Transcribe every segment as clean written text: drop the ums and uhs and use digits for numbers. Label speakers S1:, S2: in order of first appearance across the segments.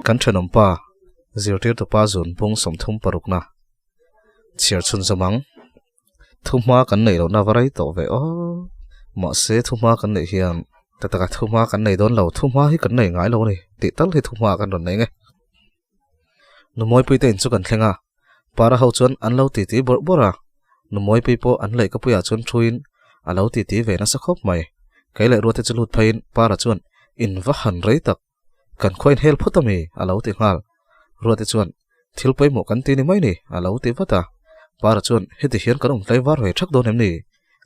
S1: kan thenom pa zirtir to pa zon pung som thum parukna chiar chun zamang thuma kan nei lo na varai to ve o ma se thuma kan nei hian tataka thuma kan nei don lo thuma hi kan nei ngai lo ni ti tal hi thuma kan ron nei nge nu moi pui te in chu kan thlenga para ho chon an lo ti bor bora nu moi pui po an lei ka puya chon thuin a lo ti ve na sa khop mai kai le rote chulut phain para chon in va han rei tak kan khoin hel photami alo ti ngal ruate chuan thilpai mo kan ti ni mai ni alo ti vata para chuan heti hian kan tlai war hoi thak don em ni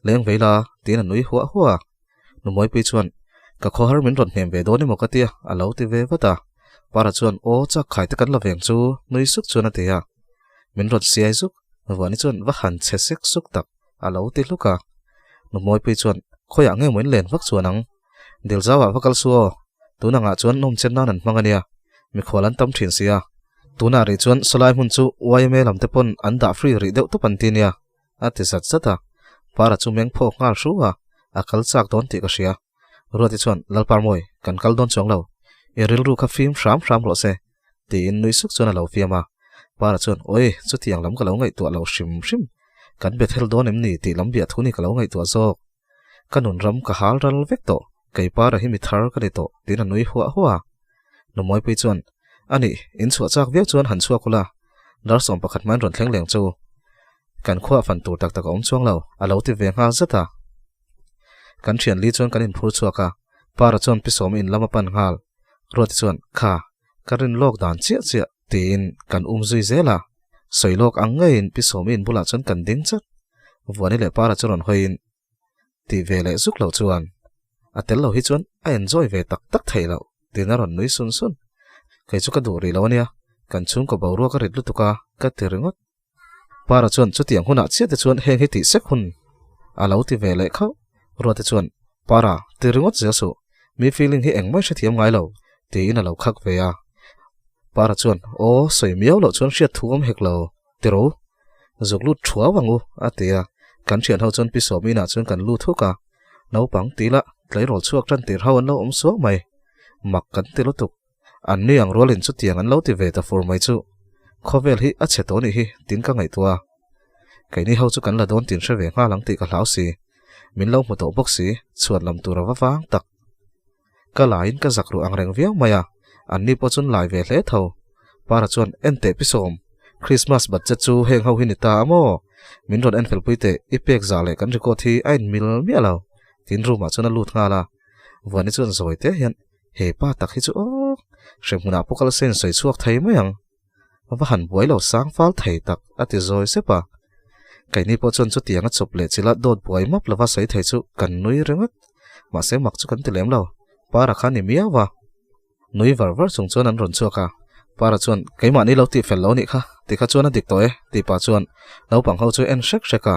S1: leng veila tin nui huwa huwa nu moi pi chuan ka kho har min ron hem ve doni mo ka tia alo ti ve vata para chuan o cha khai te kan la veng chu nui suk chuna te ya min ron siai suk wani chuan va han che sek suk tak alo ti luka nu moi pi chuan khoya nge moin len vak chuanang dil zawa vakal suo tuna nga chuan nom chen nan mangania mi kholan tam thin sia tuna ri chuan solai mun chu waime lam te pon anda free ri deuh to pantinia ati zat zata para chu meng pho ngal ruwa akal chak don ti ka sia roti chuan lalpar moi kan kal don chong lo eril ru kha phim ram ro se ti in nui suk chuan lo fiama para chuan oi chu tiang lam ka lo ngai tu lo shim kan be thel don em ni ti lam bia thuni ka lo ngai tu zo kanun ram ka hal ral vek to kai para hi mi thar ka ni to tin nui huwa no moi pi chuan ani in chu chak vek chuan han chua kula dar som pakhat man ron thleng leng chu kan khwa fan tur tak om chuang lo alo ti ve nga zata kan thian li chuan kan in phur chuaka para chuan pi som in lama pan ngal roti chuan kha karin lockdown chia tin kan zui zela soilok angain pi som in bula chuan kan ding chat wani le para chuan hoin ti ve le zuk lo chuan atel lo hi chuan a enjoy ve tak thailo dinaron nui sun kai chu ka duri lo ania kan chung ko bawro ka rit lutuka ka tiringot para chuan chu tiang huna chia te chuan heng hi ti sek hun alo ti ve le kho rote chuan para tiringot jesu mi feeling hi engmai sha thiam ngai lo ti in alo khak ve ya para chuan o soi miao lo chuan hriat thuam hek lo tiro zuklu thua wangu atia kan thian ho chuan pi somina chuan kan lu thuka no pang tila tlai rol chuak tran tir hawan lo om suak mai mak kan ti lutuk an ni ang rolin chu tiang an lo ti ve ta for mai chu khovel hi a che to ni hi tin ka ngai tua kai ni ho chu kan la don tin hre ve nga lang ti ka hlau si min lo mu to box si chuan lam tur wa wang tak ka lain ka zakru ang reng viau maya an ni po chun lai ve hle tho para chuan ente pi som Christmas budget chu heng ho hi ni ta mo min ron en fel puite ipek za le kan ri ko thi ain mil mi alo tin ru ma chuna lut nga la wani chuan zoi te hian he pa tak hi chu o shemuna pokal sen soi chuak thei mayang wa han buai lo sang fal thei tak ati zoi se pa kai ni po chon chu tianga chop le chila dot buai map lawa sai thei chu kan nui rengat ma se mak chu kan ti lem lo para khani miawa nui var chung chon an ron chuaka para chuan kai ma ni lo ti fel lo ni kha ti kha chuan a dik to e ti pa chuan lo pang ho chu en sheka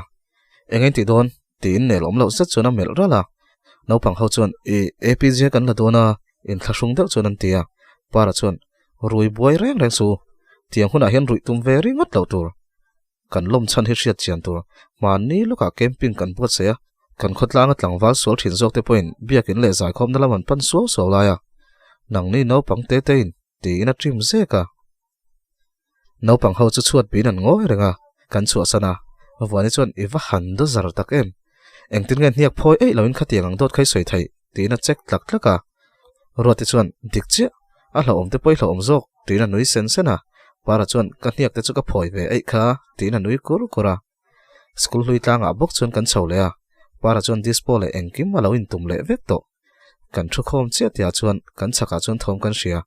S1: engen ti don tin ne lom lo zat chuan a mel rala no pang ho chuan APJ kan la dona in thlasung deuh chuan an tia para chuan rui buai reng su tiang huna hian rui tum ve ringot lo tur kan lom chan hi hriat chian tur man ni luka camping kan buat se kan khotlang tlangwal sol thin jok te point biakin le zai khom na laman pan so la ya nang ni no pang te in ti na trim zeka no pang ho chu chuat bin an ngoi renga kan chu sana wani chuan iwa han do zar tak em engtin ngen hiak phoi ei loin khatiang ang dot khai soi thai ti na check tlaka roti chuan dikchi a hlo om te poi hlo om jok ti na nui sen sena para chuan kan hiak te chu ka phoi ve ei kha ti na nui kur kora school hlui tanga bok chuan kan chhole a para chuan dispo le engkim alo in tum le vek to kan thu khom che tia chuan kan chaka chuan thom kan ria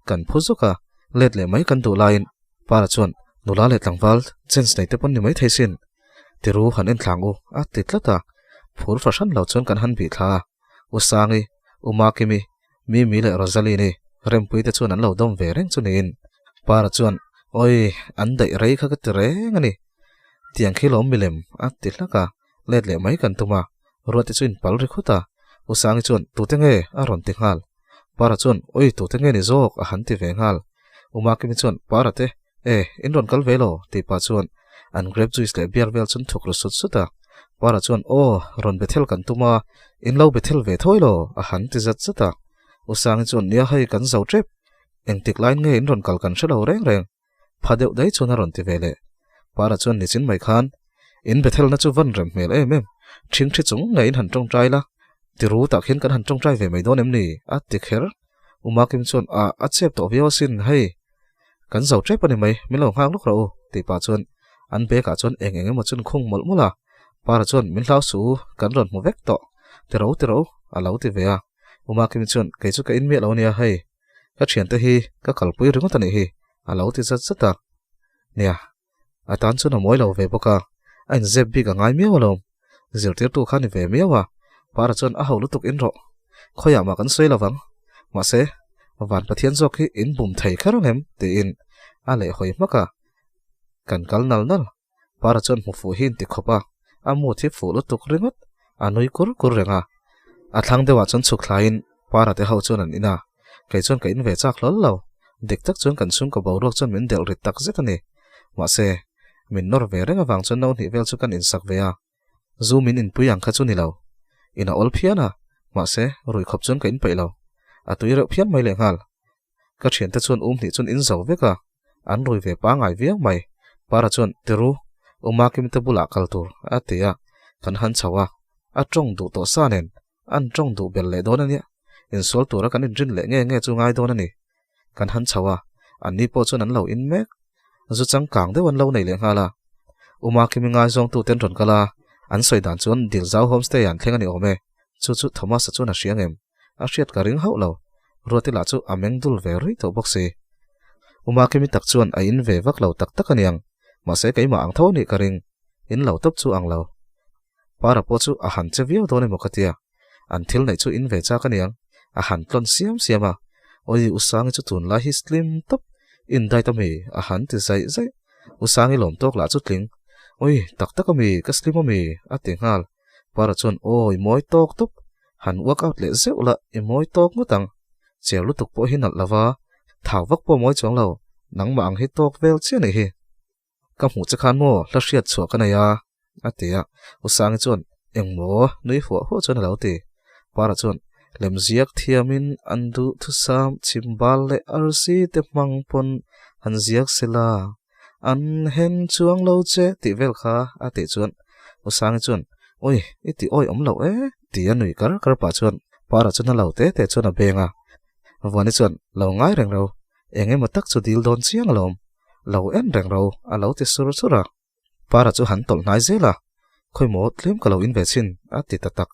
S1: kan phuzuka let le mai kan du lain para chuan nula le tlangwal chance nei te pon ni mai theisin tiru han en thlangu a titlata phur fashion lo chuan kan han bi thla usangi umakimi mi le rozalini rempui te chuan an lo dom ve reng chunin para chuan oi an dai rei kha ka tere ngani tiang khilom milem a titlaka let le mai kan tuma ruati chuin pal ri khuta usangi chuan tutenge a ron ti ngal para chuan oi tu te nge ni zawk a han ti ve ngal uma kimi chuan para te in ron kal velo ti pa chuan an grape juice le beer vel chun thuk ro sut suta para chuan ron bethel kan tuma in lo bethel ve thoilo a han ti zat zata usang chuan nia hai kan zau trep engtik line nge in ron kal kan shalo reng reng phadeu dai chuna ron ti vele para chuan ni chin mai khan in bethel na chu van rem mel em thing thi chung ngai in han tong trai la ti ru ta khin kan han tong trai ve mai don em ni a ti kher uma kim chuan a chep to vio sin hei kan zau trep ani mai milo hang luk ro ti pa chuan an be ka chuan eng mo chun khung mol mola para chuan min hlau su kan ron mu vek to ti ro a lo ti ve a uma kim chuan ke chu ka in me lo nia hei ka thian te hi ka kalpui ringot ani hi a lo ti zat zata nia a tan chu na moi lo ve boka ein zeb bi ka ngai mi lo zirtir tu khani ve miawa para chuan a ho lutuk in ro khoya ma kan sei lawang ma se van pathian zok hi in bum thei kharangem ti in a le hoi maka kan kal nal para chuan mu fu hin ti khopa a mu thi fu lutuk ringot a noi kur renga a thlang dewa chuan chuk thlain para te ho chuan an ina ke chuan ka in ve chak lol lo dik tak chuan kan sung ka borok chuan min del rit tak zetani ma se min nor ve renga wang chuan no ni vel chu kan in sak ve a zoom in puyang kha chu ni lo ina ol phiana ma se rui khop chuan ka in pai lo a tui reuh phian mai le ngal ka thian te chuan ni chuan in zo veka an rui ve pa ngai viang mai para chuan tiru uma kim te bula kaltur atia kan han chawa a tong du to sanen an tong du bel le don ania in sol tura kan in rin le nge chu ngai don ani kan han chawa an ni po chuan an lo in mek zu chang kang de wan lo nei le ngala uma kim ngai zong tu ten ron kala an soi dan chuan dil zau homestay an thlenga ni ome chu thomas chuan a hriangem a hriat ka ring ho lo roti la chu ameng dul ve ri to boxi uma kimi tak chuan a in ve vak lo tak tak aniang ma se keima ang tho ni ka ring in lo top chu ang lo para po chu a han che vio do ne mokatia an thil nei chu in ve cha ka niang a han tlon siama oi usang chu tun la hi slim top in dai ta mi a han ti zai usang i lom tok la chu tling oi tak mi ka slim mi a ti ngal para chuan oi moi tok top han workout le zeu la i moi tok ngutang chel lu tuk po hinal lawa thau vak po moi chong lo nang ma ang hi tok vel che nei hi ka mu cha khan mo la hriat chua ka na ya atia usang chuan engmo nui ho chuan lo ti para chuan lemziak thiamin andu thu sam chimbal le arsi te mangpon hanziak sela an hen chuang lo che ti vel kha ati chuan usang chuan oi iti oi om lo ti anui kar pa chuan para chuan lo te chuan a benga wani chuan lo ngai reng ro enge matak chu dil don chiang lom lo en reng ro a lo ti sura para chu han tol nai zela khoi mo tlem ka lo in ve chin ati ta tak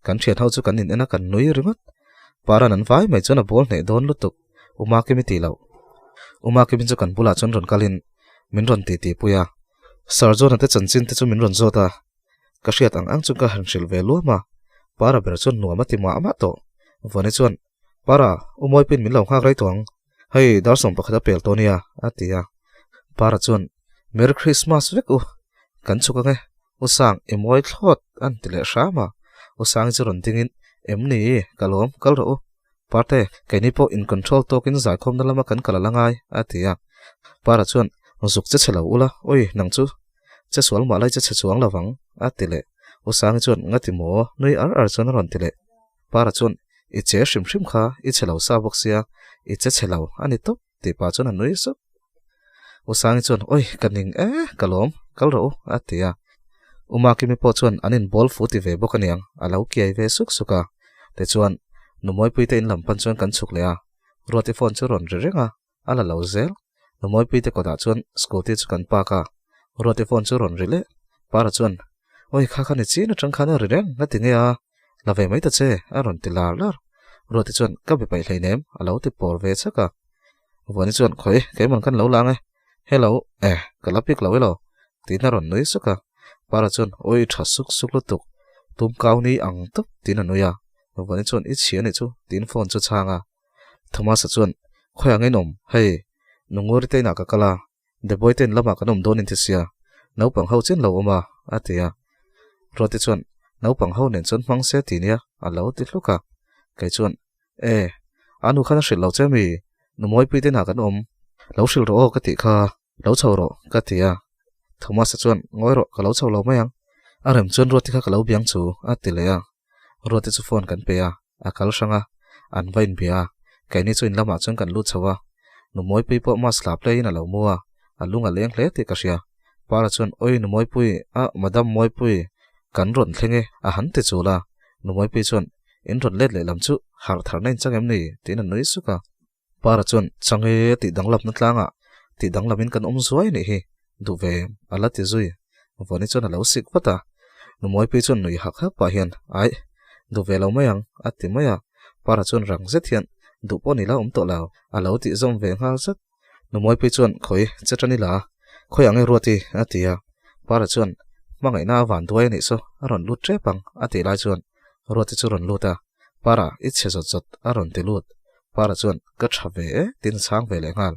S1: kan thian ho chu kan in ena kan nui ringot para nan vai mai chuan a bol nei don lutuk uma kimi ti lo uma kimi chu kan bula chuan ron kalin min ron ti puya sarjon ate chanchin te chu min ron zota ka hriat ang chu ka han hril ve luama para ber chuan nuama ti ma to wani chuan para umoi pin min lo ngak rai tong hei dar som pakhata pel tonia atia para chuan merry christmas veku kan chuka nge usang emoi thlot an tile rama usang churon dingin emni kalom kalro parte kainipo in control tokin zai khom na lama kan kala langai atia para chuan zuk che chelo ula oi nangchu che sual ma lai che chuang lawang atile usang chuan ngati mo noi ar chuan ron tile para chuan i che shrim kha i chelo sa boxia i che chelo ani to ti pa chuan an noi so usang chuan oi kaning kalom kalro atia uma kimi po chuan anin ball futi ve bokaniang alo kiai ve suka te chuan numoi puite in lampan chuan kan chuk lea roti phone chu ron renga ala lo zel numoi puite ko da chuan scooty chu kan pa ka roti phone chu ron rile para chuan oi kha ni chi na tang khana reng na tinge a la ve mai ta che a ron tilar lar roti chuan ka be pai hleinem alo ti por ve chaka wani chuan khoi ke man kan lo lang hello kalapik lo elo ti na ron noi suka para chuan oi tha suk lutuk tum kaw ni ang tuk tin anuya wani chuan i chiani chu tin phone chu changa thomas chuan khoya ngai nom hei nungori te na ka kala de boy ten lama kanom donin tisia nau pang ho chen lo oma atia roti chuan nau pang ho nen chon mang se ti nia alo ti hluka kai chuan anu khana shil lo chemi numoi pi te na kan lo shil ro ka ti kha lo chho ro ka ti a Thomas chuan ngoi ro ka lo chho lo mayang arem chuan ro ti kha ka lo biang chu a ti le a ro ti chu phone kan pe a akal sanga an vain bia kai ni chu in lama chuan kan lu chawa numoi pi po ma slap le in a lo muwa alunga leng hle ti ka sia para chuan oi numoi pui a madam moi pui kan ron thlenge a han ti chu la numoi pi chuan in ron let le lam chu har thar nain changem ni tin an noi suka para chuan change ti danglap na tlanga ti danglamin kan zuai ni hi du ve ala ti zui voni chuan alo sik pata numoi pi chuan nui hak hak pa hian ai du ve lo mayang ati maya para chuan rang zet hian du po ni la to law alo ti zom ve ngal sat numoi pi chuan khoi chetani la khoi ange ruati atia para chuan mangai na van duai ni so aron lut tre pang ati lai chuan ruati chu ron luta para iche zot zot aron ti lut para chuan ka thave tin sang ve le ngal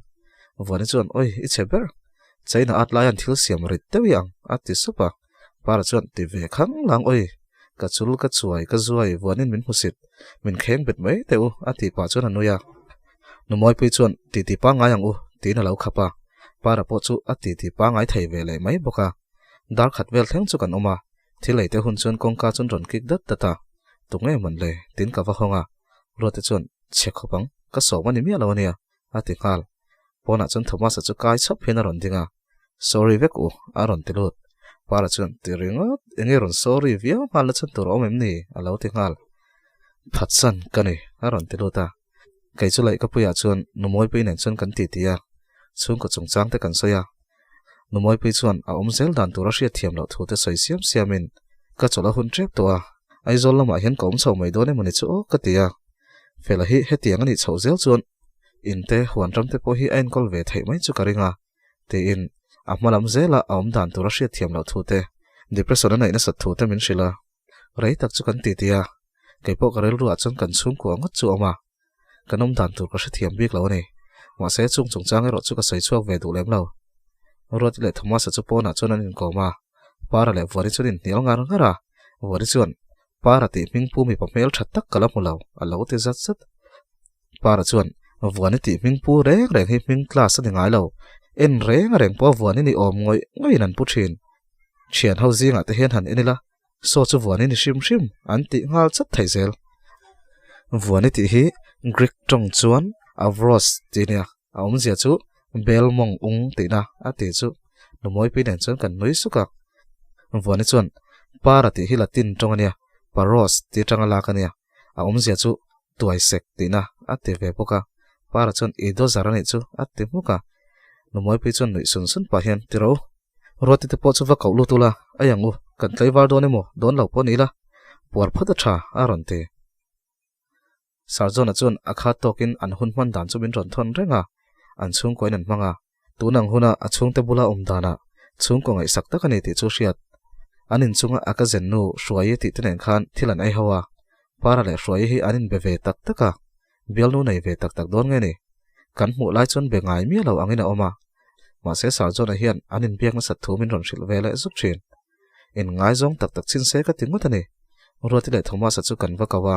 S1: voni chuan oi iche ber chaina atlayan thil siam rit tewiang ati supa para chuan ti ve khang lang oi ka chul ka chuai ka zuai vonin min husit min kheng bet mai teu ati pa chuan anuya numoi pi chuan ti pa ngai ang ti na lo khapa para po chu ati ti pa ngai thei ve le mai boka dar khat vel thleng chu kan oma thilei te hun chuan kongka chun ron kik dat tata tunge man le tin ka va honga rote chuan che khopang ka so mani mi alo ania ati kal pona chun Thomas chu kai chap hena ron dinga sorry vek u aron tilut para chuan ti ringa enge ron sorry via mal chan tur om em ni alo ti ngal phatsan kani aron tiluta kai chu lai ka puya chuan numoi pi nen chuan kan ti tia chung ko chung chang te kan soya numoi pi chuan a zel dan tur a hria thiam lo thu te soi siam siamin ka chola hun trep to a ai zol lama hian kom chho mai do ne mani chu ka tia fela hi hetiang ani chho zel chuan in te huan ram te po hi ain kol ve thei mai chu karinga te in amalam zela aum dan tur a hria thiam lo thu te depression na ina sat thu te min shila rei tak chu kan ti tia kai po karel ru a chon kan chung ko ngot chu ama kanom dan tur ka hria thiam bik lo ni ma se chung chung chang ro chu ka sai chuak ve du lem lo rot le Thomas chu pona chon an in ko ma para le vori chuan in nial ngar ngara vori chuan para ti ming pu mi pamel that tak kala mulo alo te zat sat para chuan vani ti ming pu reng reng hi ming class ani ngai lo en reng po vani ni om ngoi nan pu thin thian ho zinga te hen han enila so chu vani ni shim an ti ngal chat thai zel vani ti hi Greek tong chuan avros ti nia aum zia chu belmong tina ati chu numoi pi nen chuan kan noi suka vani chuan para ti hi latin tong ania paros ti tanga la kania aum zia chu tuai sek tina ati ve poka para chuan ido zarani chu ati muka numoi pi chuan noi sun pa hian ti ro roti te po chu va kaulu tula ayangu kan tlaiwar do ne mo don lo po ni la por phata tha aron te sarjona chuan akha tokin an hun man dan chu min ron thon renga an chung koin an manga tunang huna achung te bula dana chung ko ngai sak takani ti chu hriat anin chunga aka zennu hruai ti tenen khan thilan ai hawa para le hruai hi anin beve tak taka bialnu nei ve tak don nge ni kan mu lai chon be ngai mi lo angina oma ma se sarjona hian anin biak na sat thu min ron hril ve le zuk thin in ngai zong tak chin se ka tingut ani roti le Thomas chu kan va kawa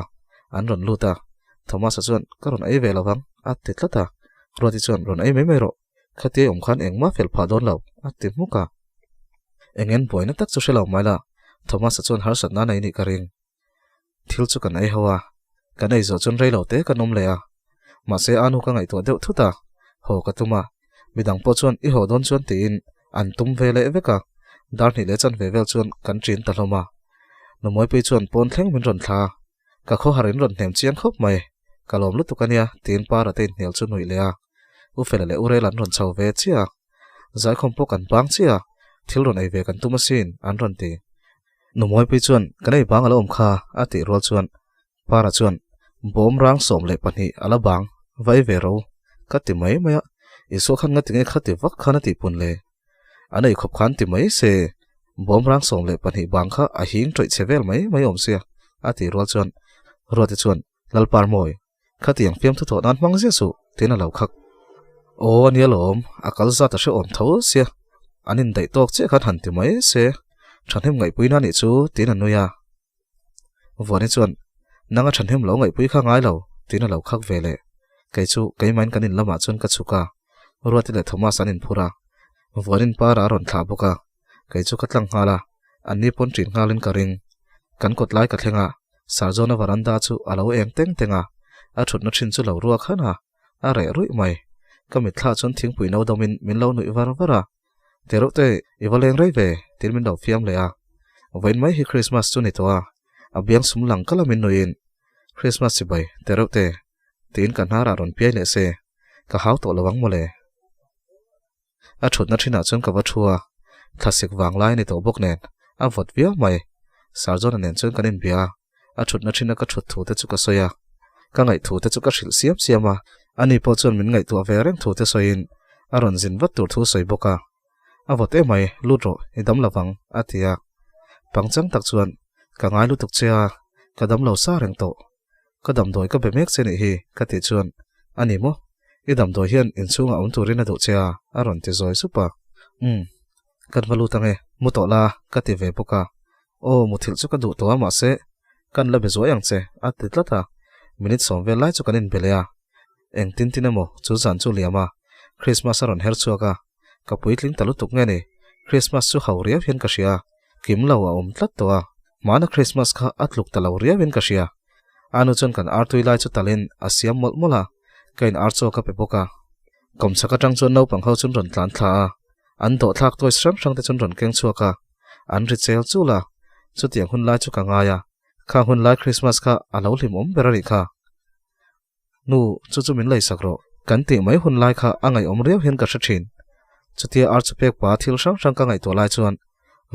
S1: an ron luta Thomas chuan karon ai ve lawang at titlata roti chuan ron ai mai ro khati khan engma fel pha don lo ati muka engen boina tak chu shelo maila Thomas chuan har sat na nei ni karing thil chu kan ai hawa kan ai zo chun rei lo te kanom le a ma se anu ka ngai to deuh thuta ho ka tuma midang po chuan I ho don chuan tin an tum ve le veka dar ni le chan ve vel chuan kan trin ta hloma nomoi pe chuan pon thleng min ron thla ka kho harin ron hnem chian khop mai kalom lu tukania tin para te nel chu noi le a u fel le ure lan ron chau ve chia zai khom po kan bang chia thil ron ai ve kan tuma sin an ron ti nomoi pe chuan kanai bang ala kha ati rol chuan para chuan bom rang som le pani ala bang vai ve ro kati mai maya iso khan nga tinge khati vak khana ti pun le anei khop khan ti mai se bom rang som le pani bang kha a hing troi chevel mai om sia ati rol chuan roti chuan lalpar moi khati yang piam thu tho nan mang je su tina lo khak o ania lom akal za ta she om tho sia anin dai tok che khan han ti mai se thanem ngai puina ni chu tina nuya voni chuan nanga thanem lo ngai pui kha ngai lo tina lo khak vele cái chú cái main kanin lama chun ka chuka ruati le Thomas anin phura vorin para ron thla boka cái chú katlang hala anni pon trin ngalin ka ring kan kot lai ka thlenga sarjona varanda chu alo eng teng tenga a thut na thin chu lo ruak khana a re rui mai kamit thla chon thing pui no domin min lo nui var vara terote ivaleng rei ve tin min do fiam le a vain mai hi Christmas chu ni to a abiang sumlang kala min noin Christmas si bai terote tin kan hara ron piai le se ka hau to lawang mole a thut na thina chon ka va thua thasik wang lai ni to bok nen a vot via mai sarjona nen chon kanin bia a thut na thina ka thut thu te chu ka soya ka ngai thu te chu ka hril siam siama ani po chon min ngai tu ve reng thu te soin a ron zin vat tur thu soi boka a vot e mai lutro idam lawang atia pangchang tak chuan ka ngai lu tuk chia ka dam lo sa reng to ka dam doi ka be mek se ni hi ka ti chuan ani mo idam doi hian in chunga un turin a do chia a ron ti zoi supa kan valu tange mu to la ka ti ve boka o mu thil chu ka du to ma se kan la be zo yang che a ti tlata minute som ve lai chu kanin belea eng tin tin amo chu zan chu liama Christmas aron her chuaka ka puitling talu tuk nge ni Christmas chu hauria hian ka sia kim lo a tlat to a mana Christmas kha atluk talo ria win ka sia anu chon kan artui lai chu talin asiam mol mola kain archo ka pe boka kom saka tang chon no pang ho chun ron tlan thla an do thak toi sang sang te chun ron keng chuaka an ri chel chu la chu tiang hun lai chu ka nga ya kha hun lai Christmas kha alo lim berari kha nu chu chu min lai sakro kan ti mai hun lai kha angai riau hian ka thin chutia archu pek pa thil sang sang ka ngai to lai chuan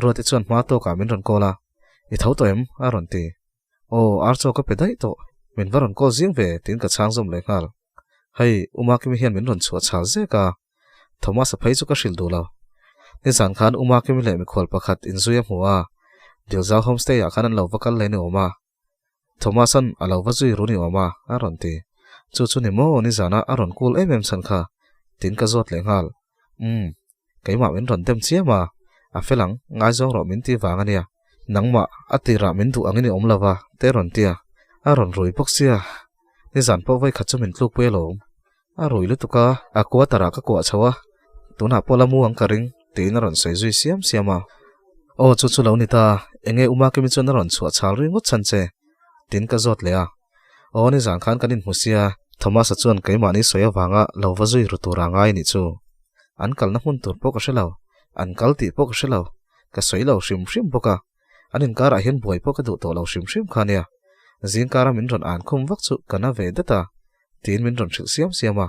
S1: ruati chuan ma to ka min ron kola I thau to em a ron ti o archo ka pe dai to min varon ko jing ve tin ka chang zom le ngal hei uma ki mi hian min ron chua chal ze ka Thomas a phei chu ka hril du lo ni zan khan uma ki mi le mi khol pakhat in zuya hmuwa dilzau homestay a khan an lo vakal le ni oma Thomas an alo va zui ru ni oma a ron ti chu chu ni mo ni zana a ron kul em san kha tin ka zot le ngal cái mà mình run tem chia mà à phải lăng ngay giống rồi mình ti vàng anh à nắng mà à ti ra mình tụ anh ấy ôm lava té run tia à run rồi bốc xia cái dàn bốc vay khát cho mình lúc quê lỗ à rồi lúc tụ ca à qua tara cái quả cháu à tụ nạp pola mua ăn caring tí nó run sấy duy xiêm xiêm mà ô chú lâu nị ta anh ấy uma cái mình cho nó run chuột chảo rồi ngất chân che tin cái giọt lẹ à ô nị dàn khán cái nín musia Thomas à chuan cái mà ní soi vàng à lâu vazui rồi tụ ra ngay nị chú an kal na hun tur pok shelo an kal ti pok shelo ka soilo shim shim poka anin kara hian buai poka du to lo shim shim khania zin kara min ron an khum vak chu kana ve data tin min ron thil siam siama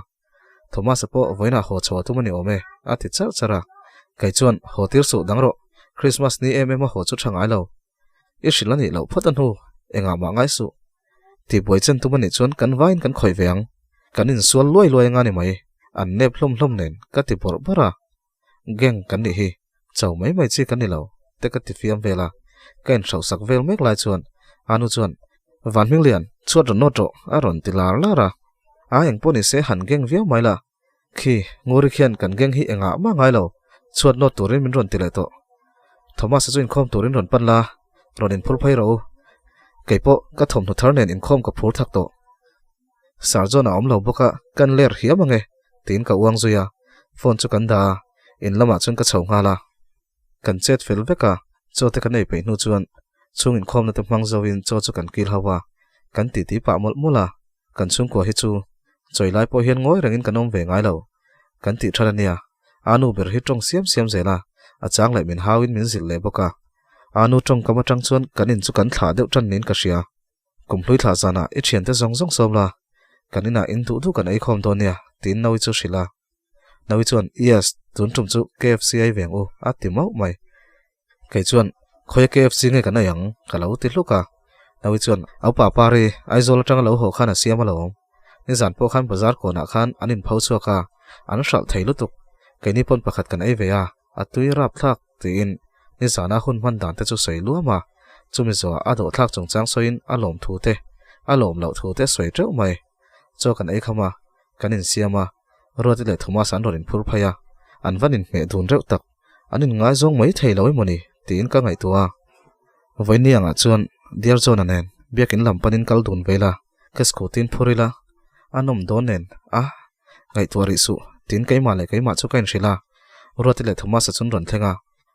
S1: Thomas po voina ho chaw tu mani ome a ti char chara kai chuan hotir su dangro Christmas ni em ho chu thangai lo i shilani lo photan hu enga ma ngai su ti boi chen tu mani chuan kan vain kan khoi veang kanin sual loi loi nga ni mai an nep hlom nen ka ti bor bara geng kan ni hi chau mai mai chi kan ni lo te ka ti fiam vela kain thau sak vel mek lai chuan anu chuan van ming lian chuat ron noto a ron ti lar lara a eng poni se han geng viau mai la khi ngori khian kan geng hi enga ma ngai lo chuat no turin min ron ti le to Thomas chuin khom turin ron pan la ron in phul phai ro keipo ka thom nu thar nen in khom ka phur thak to sarjona om lo boka kan ler hiam ange tin ka uang zuya phone chu kan da in lama chun ka chho nga la kan chat fel veka cho te kan nei pe nu chuan chung in khom na te mang zo in cho chu kan kil hawa kan ti ti pa mol mola kan chung ko hi chu choi lai po hian ngoi rangin kanom ve ngai lo kan ti tharania anu ber hi tong siam siam zela a chang lai min hawin min zil le boka anu tong kama tang chuan kanin chu kan thla deuh tran nin ka sia kumhlui thla zana i thian te zong zong som la kanina in tu tu kan ei khom to nia tin noi chu shila noi chuan yes tun tum chu KFC ai veng u a ti mau mai kai chuan khoi KFC nge kan ayang kalau ti hluka noi chuan au pa pari ai zol tang lo ho khana siam lo ni zan po khan bazar ko na khan anin phau chuaka an sal theilu tuk kai ni pon pakhat kan ei ve a atui rap thak tin ni zana hun man dan te chu sei luama chumi zo a do thak chung chang soin alom thu te alom lo thu te soi treu mai cho kan ei khama kanin siama ruati le Thomas an rorin phur phaya an vanin me dun reuh tak anin ngai zong mai thei loi moni tin ka ngai tua voini anga chuan dear zona nen biakin lampanin kal dun vela ka scootin phurila anom donen ngai tuari su tin keima le keima chu kain hrila ruati le Thomas chun ron thlenga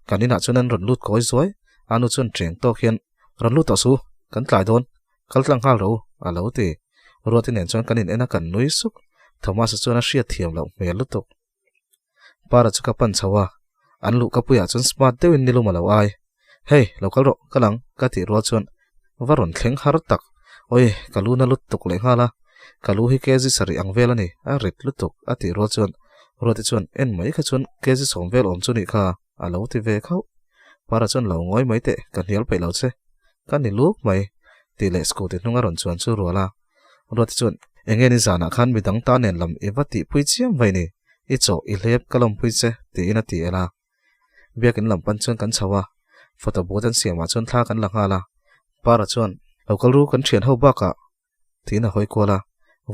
S1: kanina chunan ron lut koi zoi anu chun treng to khian ron lut su kan tlai don kaltlang hal ro alo ti ruati nen chon kanin ena kan nui suk Thomas chun a hriat thiam lo mel lutuk para chu ka pan chawa anlu kapuya chun smart deuin nilu malo ai hey local ro kalang ka ti ro chun varon thleng har tak oi kaluna lut tuk le hala kalu hi kezi sari angvel ani a rit lutuk ati ro chun roti chun en mai kha chun kezi somvel om chuni kha alo ti ve khau para chun lo ngoi mai te kan hial pe lo che kan ni luk mai ti le scooty nunga ron chuan chu rola roti chun engeni zana khan midang ta nen lam ewati pui chiam vai ni I cho I lep kalom pui che ti ina ti ela biakin lampan chun kan chawa photo bodan siama chun thla kan langa la para chun local ru kan thian ho baka tina hoi kola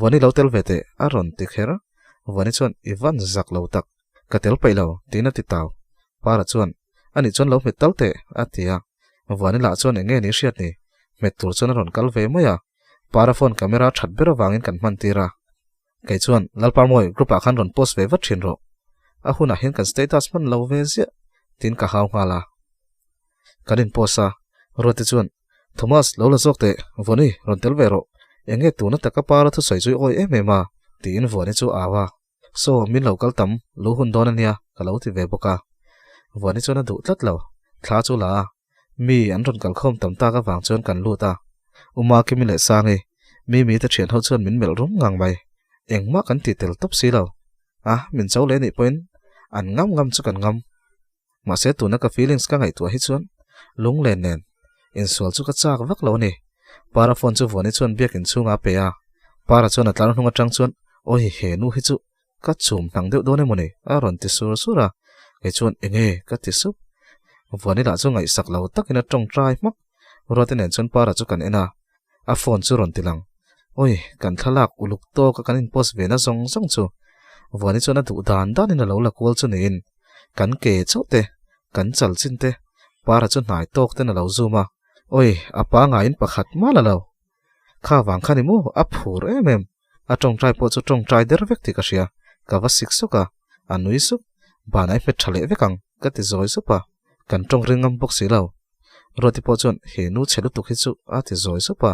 S1: wani lotel vete aron ti khera wani chun ivan zak lo tak katel pailo tina ti taw para chun ani chun lo metal te atia wani la chun enge ni hriat ni metur chun ron kal ve maya para phone camera that bera wangin kan man tira kai chuan lalpar moi group a khan ron post ve wat thin ro a huna hin kan status man lo ve zia tin ka haw hala kanin posa roti chuan Thomas lo la zok te wani ron tel ve ro enge tuna taka para thu sai chui oi emema tin wani chu awa so min local tam lo hun don ania kalo ti ve boka wani chuna du tlat lo thla chu la mi an ron kal khom tam ta ka wang chon kan lu ta uma ki mi le sangi mi ta thian ho chon min mel rum ngang bai engma kan ti tel top si lo min chau le ni point an ngam chu kan ngam ma se tu na ka feelings ka ngai tu hi chuan lung len nen in sol chu ka chak vak lo ni para phone chu wani chuan biakin chunga pe a para chuan atlar hnunga tang chuan oi he nu hi chu ka chum nang deuh done moni a ron ti sur sura ke chuan enge ka ti sup wani la chu ngai sak lo takina tong trai mak rote nen chuan para chu kan ena a phone chu ron tilang oi kan thalak uluk to ka kanin post ve na zong zong chu wani chuan a du dan dan in a lo la kol chu nin kan ke chote kan chal chin te para chu hnai tok te na lo zuma oi apa nga in pakhat ma la lo kha wang khani mu a phur em a tong trai po chu tong trai der vek ti ka sia ka va sik soka anui su banai pe thale vekang ka ti zoi su pa kan tong ringam bok si lo roti po chun he nu chelu tu khi chu a ti zoi su pa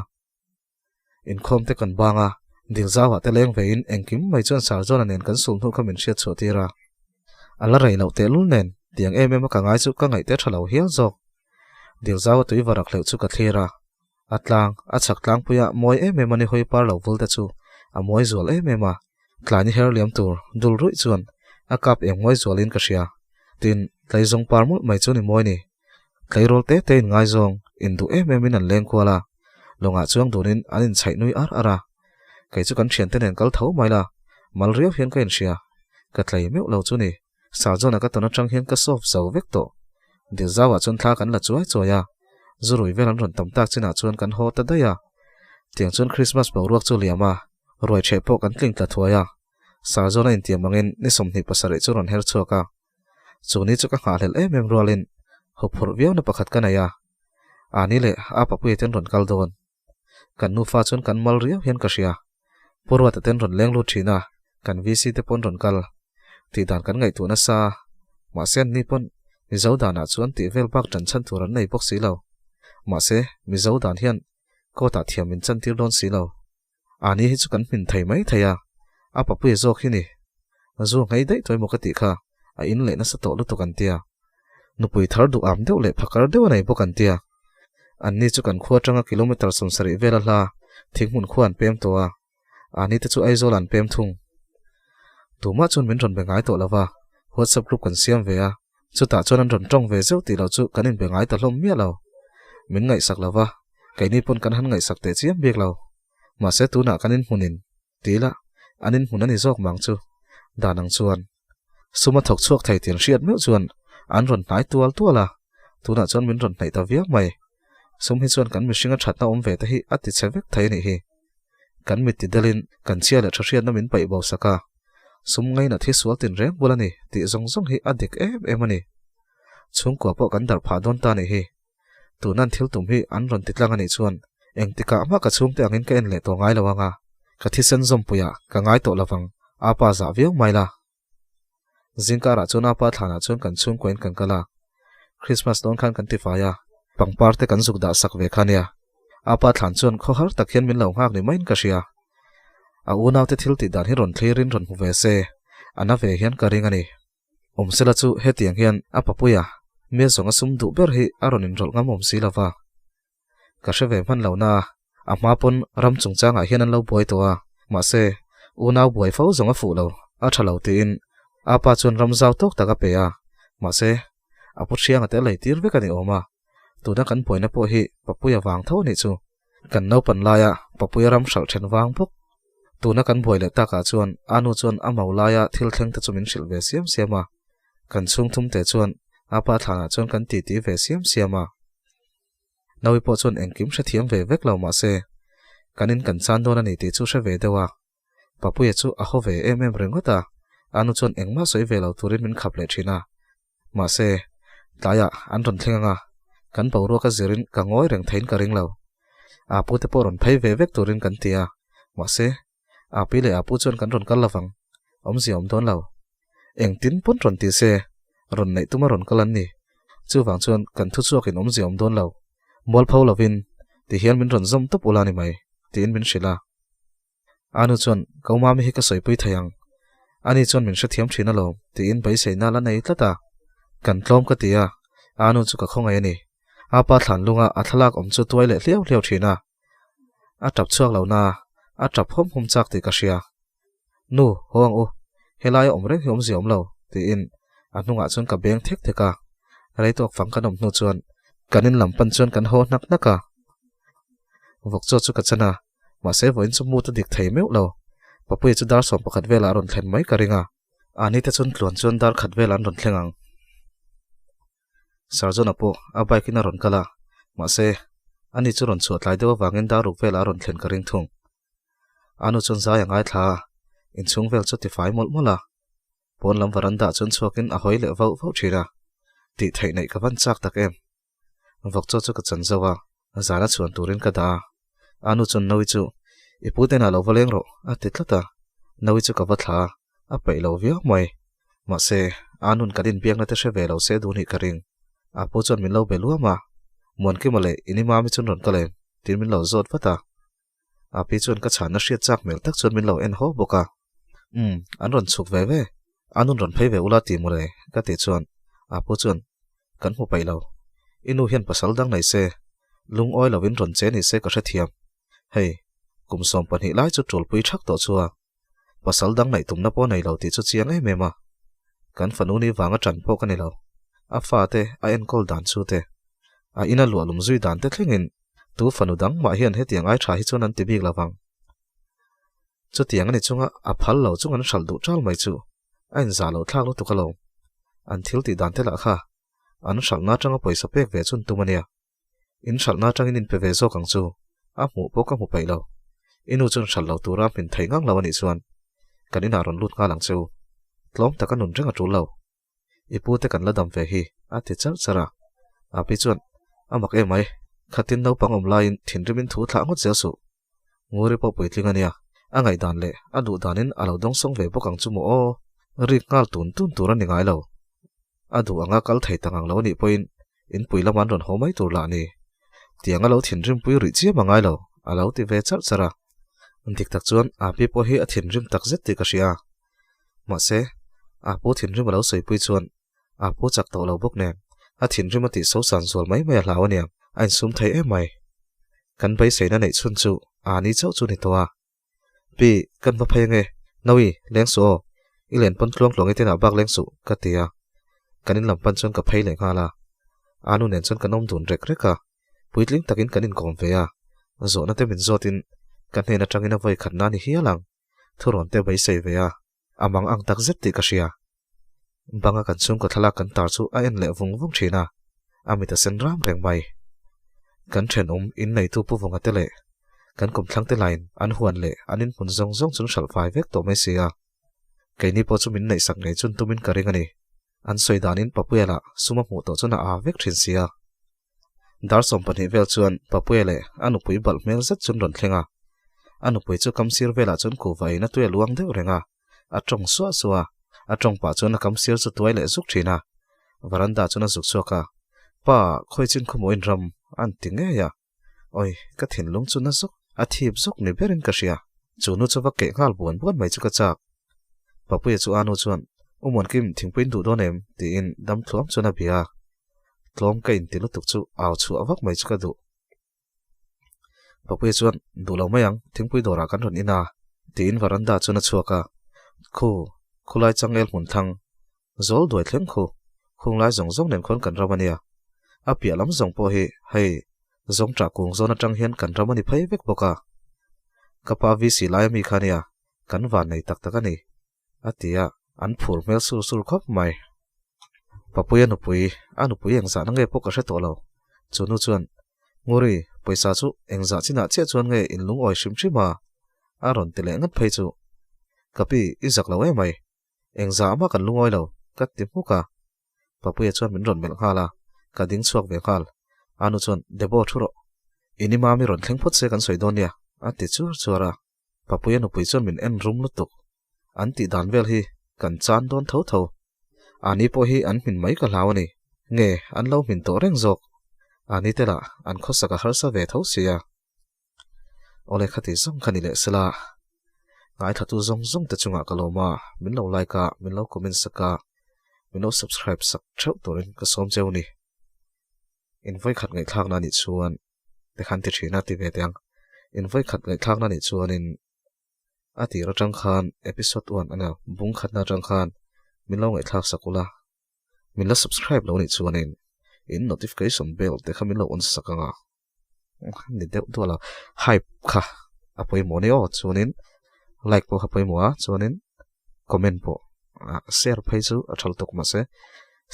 S1: in khom te kan banga dil zawa te leng vein engkim mai chon sar zon anen kan sul nu khamin sia chotira ala rei lo te lul nen tiang em ka ngai chu ka ngai te thalo hial zok dil zawa tui varak leu chu ka thera atlang a chak tlang puya moi mani hoi par lo vul ta chu a moi zol ma tlani her liam tur dul rui chuan a kap eng moi zolin ka sia tin tlai zong par mu mai chu ni moi ni tlai rol te te ngai zong in du min an leng kwala longa chuang dunin anin chai nui ara kai chu kan thian te nen kal tho mai la mal riau hian ka in sia ka tlai meu lo chu ni sa zona ka tona tang hian ka sof zo vek to dil zawa chun thla kan la chuai choya zurui velan ron tam tak china chuan kan ho ta daya tiang chun Christmas bo ruak chu liama roi che po kan tling ta thuaya sa zona in tiam mangin ni somni pasare chu ron her choka chuni chu ka kha hlel em rolin ho phur viau na pakhat kanaya ani le apa pu ten ron kal don kan nu fa chun kan mal riau hian ka sia porwa ta ten ron leng lu thina kan vc te pon ron kal ti dan kan ngai tu na sa ma sen ni pon mi zo dan a chuan ti vel bak tan chan turan nei bok si lo ma se mi zo dan hian ko ta thiam min chan tir don si lo ani hi chu kan min thei mai theya apa pu zo khini zo ngai dai toy mo ka ti kha a in le na sa to lu to kan tia nu pui thar du am deuh le phakar deuh nei bok kan tia an ni chu kan khuwa tanga kilometer som sari vela la thingmun khuan pem to a ani te chu ai zo lan pem thung tuma chun min ron be ngai to lawa WhatsApp group kan siam ve a chu ta chon an ron tong ve zeu ti lo chu kanin be ngai ta hlom mia lo min ngai sak lawa kai ni pon kan han ngai sak te chiam bek lo ma se tu na kanin hunin tila anin hunani zok mang chu danang chuan suma thok chuak thai tian riat meu chuan an ron nai tual tuala tuna chon min ron nai ta viak mai sum hi chuan kan mi singa thatna om ve ta hi ati chevek thai ni hi kan mi ti dalin kan chia le thriat na min pai bo saka sum ngai na thi sual tin reng bulani ti zong zong hi adik em ani chung ko po kan dar pha don ta ni hi tunan thil tum hi an ron titlang ani chuan eng tika ma ka chung te angin ka en le to ngai lawanga ka thi sen zom puya ka ngai to lawang apa za viau maila zingkara chon apa thana chon kan chung koin kan kala Christmas don khan kan ti faya pangpar te kan zuk da sak ve khania apa thlan chon kho har takhian min lo ngak ni main ka sia a unaw te thil ti dan hi ron thleirin ron hu ve se ana ve hian ka ring ani omsela chu hetiang hian apa puya me zonga sum du ber hi aron in rol ngam om si lawa ka she ve man lo na ama pon ram chung changa hian an lo boi to a ma se unaw boi fo zonga fu lo a thalo tin apa chon ram zau tok taka pe a ma se apu chiang ate lai tir ve ka ni oma tuna kan poina po hi papuya wang tho ni chu kan no pan laya papuya ram sal then wang phok tuna kan boile ta ka chuan anu chuan amau laya thil thleng ta chumin sil ve siam siama kan chung thum te chuan apa thana chuan kan ti ti ve siam siama nawi po chuan engkim sha thiam ve vek lo ma se kanin kan chan don ani ti chu sha ve dewa papuya chu a ho ve em rengota anu chuan engma soi ve lo turin min khap le thina ma se taya an ron thlenga kan pawro ka zirin ka ngoi reng thein ka ring lo apu te poron phei ve vek turin kan tia ma se api le apu chon kan ron kal lawang omzi om don lo eng tin pon ron ti se ron nei tuma ron kalan ni chu wang chon kan thu chuak in omzi om don lo mol phau lovin ti hian min ron zom to pulani mai tin min shila anu chon kauma mi hi ka soi pui thayang ani chon min sha thiam thina lo ti in bai sei na la nei tlata kan tlom ka tia anu chu ka khongai ani apa thlan lunga athalak om chu toile hliau hliau thina a tap chuak lo na a tap hom chak ti ka sia nu hong u helai om reng hiom ziom lo ti in anunga chon ka beng thek theka reitok phang kanom nu chuan kanin lampan chuan kan ho nak naka vok chu ka chana ma se voin chu mu ta dik thei meu lo papui chu dar som pakhat vela ron thlen mai ka ringa ani te chun tlon chuan dar khat velan ron thlengang sarjon apo abai kina ron kala ma se ani chu ron chuat lai dewa wangin dar ruk vela ron thlen ka ring thung anu chun za yang ai thla in chung vel chu ti fai mol mola pon lam varanda chun chuakin a hoi le vau thira ti thei nei ka van chak tak em vok chu ka chan zawa zara chuan turin ka da anu chun noi chu iputen a lo valeng ro a ti tlata noi chu ka va thla a pei lo via mai ma se anun kadin biang na te she ve lo se du ni ka ring a po chon min lo belua ma mon ki male ini ma mi chun ron kale tin min lo zot fata a pi chun ka chana hriat chak mel tak chun min lo en ho boka an ron chuk ve ve anun ron phei ve ula ti mure ka ti chun a po chun kan hu pei lo inu hian pasal dang nei se lung oi lovin ron che ni se ka thiam hei kum som pani lai chu trol pui thak to chuwa pasal dang nei tumna po nei lo ti chu chiang e mema kan fanu ni wanga tran po ka ni lo a fa te a en kol dan chu te a ina lu alum zui dan te thlengin tu fanu dang ma hian he tiang ai tha hi chon an ti bik lawang chu tiang ani chunga a phal lo chung an shal du chal mai chu ain za lo thak lo tu ka lo an thil ti dan te la kha an shal na tanga poisa pek ve chun tumania in shal na tangin in pe ve zo kang chu a mu po ka mu pai lo inu chun shal lo tura min thei ngang lo ani chuan kanina ron lut nga lang chu tlom taka nun renga tu lo ipu te kan la dam ve hi a ti char chara a pi chuan amak e mai khatin no pangom lain thinrimin thu thla ngot zel su ngori po poitling ania angai dan le adu danin alo dong song ve bokang chu mo o ri ngal tun turan ni ngai lo adu anga kal thei tangang lo ni point in puilaman ron homai tur la ni tianga lo thinrim pui ri chi mangai lo alo ti ve char chara dik tak chuan a pi po hi a thinrim tak zet ti ka sia ma se a po thinrim lo soi pui chuan a po chak to lo bok ne a thinrim ati so san zol mai mai hlaw ania ain sum thei e mai kan bai seina nei chun chu ani chau chu ni towa pi kan va phai nge nawi lengso ilen pon tlong tlong ite na bak lengsu ka tia kanin lampan chon ka phai le ngala anu nen chon kanom dun rek reka puitling takin kanin kom ve a zo na te min zotin kan hena tangina voi khatna ni hialang thuron te bai sei ve a amang ang tak zet ti ka sia banga kan chung ko thala kan tar chu a en le vung thina amita sen ram reng mai kan then in nei tu pu vonga te le kan kum thlang te line an huan le anin pun zong chun sal fai vek to me sia kaini po chu min nei sak nei chun tumin ka ring ani an soi danin papuela suma mu to chuna a vek thin sia dar som pani vel chuan papuele anu pui bal mel zet chun ron thlenga anu pui chu kam sir vela chun ku vai na tuya luang deuh renga atong suwa atong pa chun kam sir chu tuai le zuk thina varanda chuna zuk chuaka pa khoi chin khumoin ram an tinge ya oi ka thin lung chuna zuk a thip zuk ni berin ka ria chunu chu vak ke ngal buan mai chu ka chak papui chu anu chuan umon kim thingpuin du donem ti in dam thlom chuna bia thlom ka in tilu tuk chu aw chu awak mai chu ka du papui chuan du lo mayang thingpui dora kan ron ina ti in varanda chuna chuaka khulai changel mun thang zol doi thleng khunglai zong nen khon kan ramania apia lam zong po hi hei zong tra kung zona tang hian kan ramani phai vek boka kapa vi si lai mi khania kan van nei tak tak ani atia an phur mel sur khop mai papui anupui engza na nge poka hre to lo chunu chuan ngori paisa chu engza china che chuan nge in lung oi shim shima aron tele ngat phei chu kapi izak lo mai engza ma kan lungoi lo kat ti muka papui chuan min ron mel hala ka ding chuak ve khal anu chuan debo thuro ini ma mi ron thleng phot se kan soidonia ati chuara papui anupui chuan min en rum lutuk anti dan vel hi kan chan don tho ani po hi an min mai ka lawani nge an lo min to reng zok ani tela an khosaka harsa ve tho sia ole khati zong khani le sela ngai thatu zong ta chunga kaloma min lo like ka min lo comment saka min lo subscribe sak thau torin ka som cheuni invite khat ngai thak na ni chuan te khan ti thina ti ve tang invite khat ngai thak na ni chuan in ati ra tang khan episode 1 ana bung khat na tang khan min lo ngai thak sakula min la subscribe lo ni chuan in notification bell te kha min lo on sakanga ni deuh tu la hype kha apoi mo ne o chuanin like po apoi mo a chuanin comment po share phei chu a thal tok ma se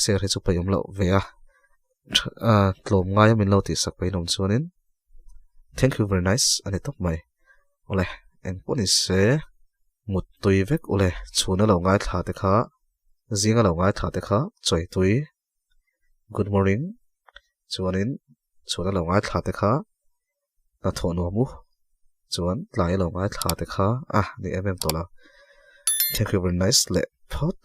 S1: share he chu payum lo ve a tlom ngai min lo ti sak pai nom chuanin thank you very nice ani top mai ole en poni se mut tui vek ole chuna lo ngai thla te kha zinga lo ngai thla te kha choi tui good morning chuanin chuna lo ngai thla te kha na tho no mu chuan tlai lo ngai thla te kha ni tola thank you very nice le phot